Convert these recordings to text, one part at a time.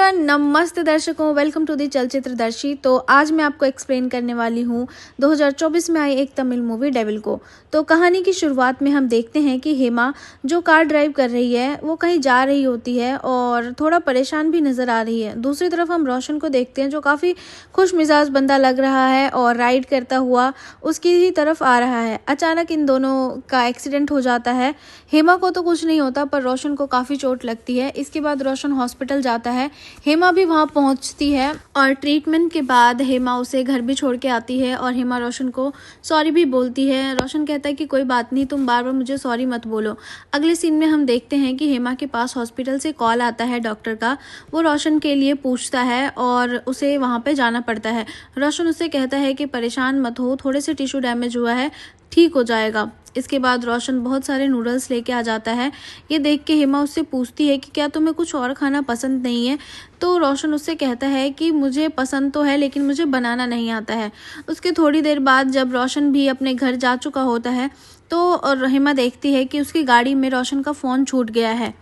Everyone, नमस्ते दर्शकों, welcome to the चलचित्रदर्शी। तो आज मैं आपको एक्सप्लेन करने वाली हूँ 2024 में आई एक तमिल मूवी डेविल को। तो कहानी की शुरुआत में हम देखते हैं कि हेमा जो कार ड्राइव कर रही है वो कहीं जा रही होती है और थोड़ा परेशान भी नज़र आ रही है। दूसरी तरफ हम रोशन को देखते हैं जो काफ़ी खुश मिजाज बंदा लग रहा है और राइड करता हुआ उसकी ही तरफ आ रहा है। अचानक इन दोनों का एक्सीडेंट हो जाता है। हेमा को तो कुछ नहीं होता पर रोशन को काफ़ी चोट लगती है। इसके बाद रोशन हॉस्पिटल जाता है। हेमा भी वहां पहुंचती है और ट्रीटमेंट के बाद हेमा उसे घर भी छोड़ के आती है और हेमा रोशन को सॉरी भी बोलती है। रोशन कहता है कि कोई बात नहीं, तुम बार बार मुझे सॉरी मत बोलो। अगले सीन में हम देखते हैं कि हेमा के पास हॉस्पिटल से कॉल आता है डॉक्टर का। वो रोशन के लिए पूछता है और उसे वहां पे जाना पड़ता है। रोशन उससे कहता है कि परेशान मत हो, थोड़े से टिश्यू डैमेज हुआ है, ठीक हो जाएगा। इसके बाद रोशन बहुत सारे नूडल्स लेके आ जाता है। ये देख के हेमा उससे पूछती है कि क्या तुम्हें कुछ और खाना पसंद नहीं है। तो रोशन उससे कहता है कि मुझे पसंद तो है लेकिन मुझे बनाना नहीं आता है। उसके थोड़ी देर बाद जब रोशन भी अपने घर जा चुका होता है तो हेमा देखती है कि उसकी गाड़ी में रोशन का फ़ोन छूट गया है।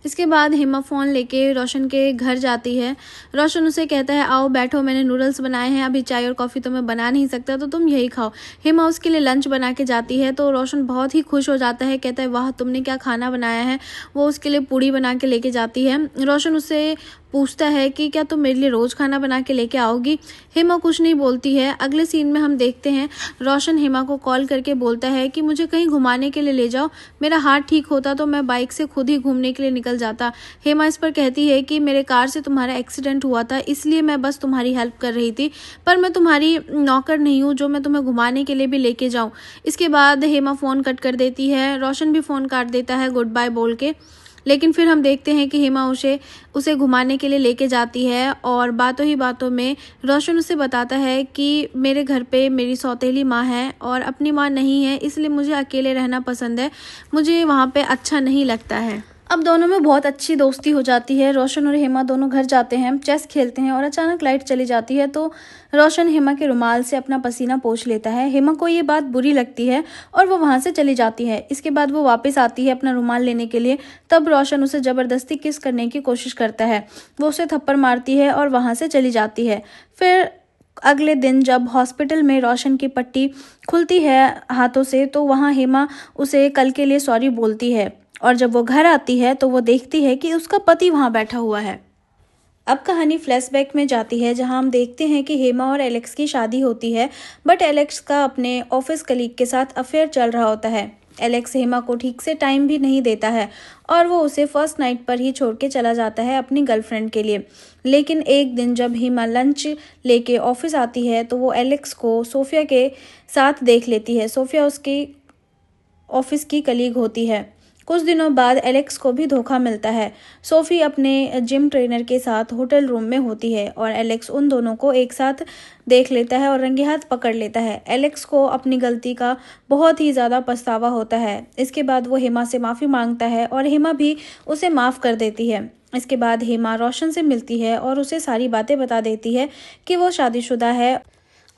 इसके बाद हेमा फ़ोन लेके रोशन के घर जाती है। रोशन उसे कहता है आओ बैठो, मैंने नूडल्स बनाए हैं, अभी चाय और कॉफ़ी तो मैं बना नहीं सकता तो तुम यही खाओ। हेमा उसके लिए लंच बना के जाती है तो रोशन बहुत ही खुश हो जाता है, कहता है वाह तुमने क्या खाना बनाया है। वो उसके लिए पूड़ी बना के लेके जाती है। रोशन उससे पूछता है कि क्या तुम मेरे लिए रोज़ खाना बना के लेके आओगी। हेमा कुछ नहीं बोलती है। अगले सीन में हम देखते हैं रोशन हेमा को कॉल करके बोलता है कि मुझे कहीं घुमाने के लिए ले जाओ, मेरा हाथ ठीक होता तो मैं बाइक से खुद ही घूमने के लिए निकल जाता। हेमा इस पर कहती है कि मेरे कार से तुम्हारा एक्सीडेंट हुआ था इसलिए मैं बस तुम्हारी हेल्प कर रही थी, पर मैं तुम्हारी नौकर नहीं हूँ जो मैं तुम्हें घुमाने के लिए भी लेके जाऊँ। इसके बाद हेमा फ़ोन कट कर देती है। रोशन भी फ़ोन काट देता है गुड बाय बोल के। लेकिन फिर हम देखते हैं कि हेमा उसे घुमाने के लिए लेके जाती है और बातों ही बातों में रोशन उसे बताता है कि मेरे घर पे मेरी सौतेली माँ है और अपनी माँ नहीं है, इसलिए मुझे अकेले रहना पसंद है, मुझे वहाँ पे अच्छा नहीं लगता है। अब दोनों में बहुत अच्छी दोस्ती हो जाती है। रोशन और हेमा दोनों घर जाते हैं, चेस खेलते हैं और अचानक लाइट चली जाती है तो रोशन हेमा के रुमाल से अपना पसीना पोंछ लेता है। हेमा को ये बात बुरी लगती है और वो वहां से चली जाती है। इसके बाद वो वापस आती है अपना रुमाल लेने के लिए, तब रोशन उसे जबरदस्ती किस करने की कोशिश करता है। वो उसे थप्पड़ मारती है और वहां से चली जाती है। फिर अगले दिन जब हॉस्पिटल में रोशन की पट्टी खुलती है हाथों से तो वहाँ हेमा उसे कल के लिए सॉरी बोलती है और जब वो घर आती है तो वो देखती है कि उसका पति वहाँ बैठा हुआ है। अब कहानी फ्लैशबैक में जाती है जहां हम देखते हैं कि हेमा और एलेक्स की शादी होती है, बट एलेक्स का अपने ऑफिस कलीग के साथ अफेयर चल रहा होता है। एलेक्स हेमा को ठीक से टाइम भी नहीं देता है और वो उसे फर्स्ट नाइट पर ही छोड़ के चला जाता है अपनी गर्लफ्रेंड के लिए। लेकिन एक दिन जब हेमा लंच लेके ऑफिस आती है तो वो एलेक्स को सोफिया के साथ देख लेती है। सोफिया उसकी ऑफिस की कलीग होती है। कुछ दिनों बाद एलेक्स को भी धोखा मिलता है। सोफी अपने जिम ट्रेनर के साथ होटल रूम में होती है और एलेक्स उन दोनों को एक साथ देख लेता है और रंगे हाथ पकड़ लेता है। एलेक्स को अपनी गलती का बहुत ही ज़्यादा पछतावा होता है। इसके बाद वो हेमा से माफ़ी मांगता है और हेमा भी उसे माफ़ कर देती है। इसके बाद हेमा रोशन से मिलती है और उसे सारी बातें बता देती है कि वो शादीशुदा है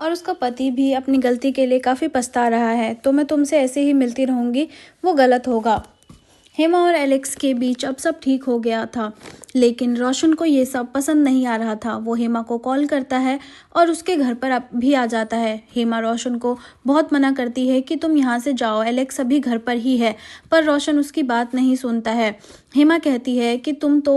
और उसका पति भी अपनी गलती के लिए काफ़ी पछता रहा है, तो मैं तुमसे ऐसे ही मिलती रहूँगी, वो गलत होगा। हेमा और एलेक्स के बीच अब सब ठीक हो गया था, लेकिन रोशन को ये सब पसंद नहीं आ रहा था। वो हेमा को कॉल करता है और उसके घर पर भी आ जाता है। हेमा रोशन को बहुत मना करती है कि तुम यहाँ से जाओ, एलेक्स अभी घर पर ही है, पर रोशन उसकी बात नहीं सुनता है। हेमा कहती है कि तुम तो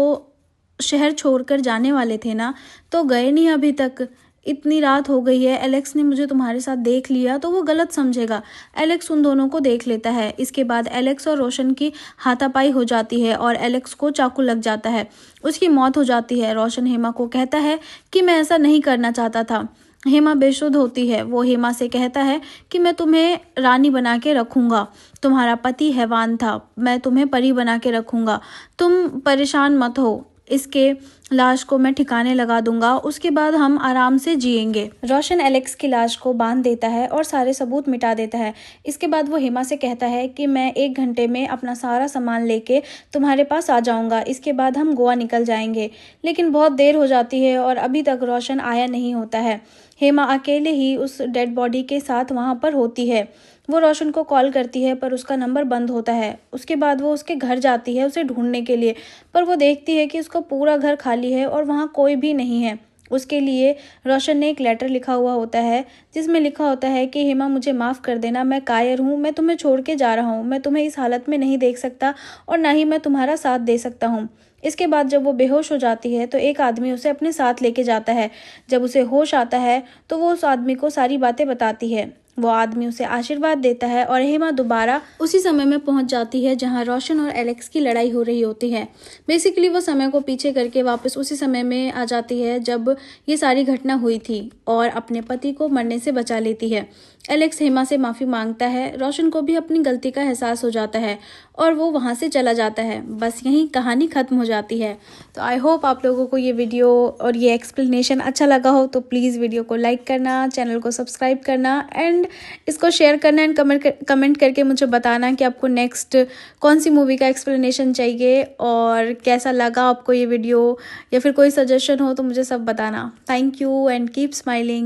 शहर छोड़कर जाने वाले थे ना, तो गए नहीं अभी तक, इतनी रात हो गई है, एलेक्स ने मुझे तुम्हारे साथ देख लिया तो वो गलत समझेगा। एलेक्स उन दोनों को देख लेता है। इसके बाद एलेक्स और रोशन की हाथापाई हो जाती है और एलेक्स को चाकू लग जाता है, उसकी मौत हो जाती है। रोशन हेमा को कहता है कि मैं ऐसा नहीं करना चाहता था। हेमा बेसुध होती है। वो हेमा से कहता है कि मैं तुम्हें रानी बना के रखूंगा, तुम्हारा पति हैवान था, मैं तुम्हें परी बना के रखूंगा, तुम परेशान मत हो, इसके लाश को मैं ठिकाने लगा दूंगा, उसके बाद हम आराम से जिएंगे। रोशन एलेक्स की लाश को बांध देता है और सारे सबूत मिटा देता है। इसके बाद वो हेमा से कहता है कि मैं 1 घंटे में अपना सारा सामान लेके तुम्हारे पास आ जाऊंगा, इसके बाद हम गोवा निकल जाएंगे। लेकिन बहुत देर हो जाती है और अभी तक रोशन आया नहीं होता है। हेमा अकेले ही उस डेड बॉडी के साथ वहाँ पर होती है। वो रोशन को कॉल करती है पर उसका नंबर बंद होता है। उसके बाद वो उसके घर जाती है उसे ढूंढने के लिए, पर वो देखती है कि उसका पूरा घर खाली खाली है और वहाँ कोई भी नहीं है। उसके लिए रोशन ने एक लेटर लिखा हुआ होता है जिसमें लिखा होता है कि हेमा मुझे माफ़ कर देना, मैं कायर हूँ, मैं तुम्हें छोड़ के जा रहा हूँ, मैं तुम्हें इस हालत में नहीं देख सकता और ना ही मैं तुम्हारा साथ दे सकता हूँ। इसके बाद जब वो बेहोश हो जाती है तो एक आदमी उसे अपने साथ लेके जाता है। जब उसे होश आता है तो वो उस आदमी को सारी बातें बताती है। वो आदमी उसे आशीर्वाद देता है और हेमा दोबारा उसी समय में पहुंच जाती है जहां रोशन और एलेक्स की लड़ाई हो रही होती है। बेसिकली वो समय को पीछे करके वापस उसी समय में आ जाती है जब ये सारी घटना हुई थी और अपने पति को मरने से बचा लेती है। एलेक्स हेमा से माफ़ी मांगता है, रोशन को भी अपनी गलती का एहसास हो जाता है और वो वहाँ से चला जाता है। बस यहीं कहानी ख़त्म हो जाती है। तो आई होप आप लोगों को ये वीडियो और ये एक्सप्लेनेशन अच्छा लगा हो, तो प्लीज़ वीडियो को लाइक करना, चैनल को सब्सक्राइब करना एंड इसको शेयर करना एंड कमेंट करके मुझे बताना कि आपको नेक्स्ट कौन सी मूवी का एक्सप्लेनेशन चाहिए और कैसा लगा आपको ये वीडियो, या फिर कोई सजेशन हो तो मुझे सब बताना। Thank you and keep smiling.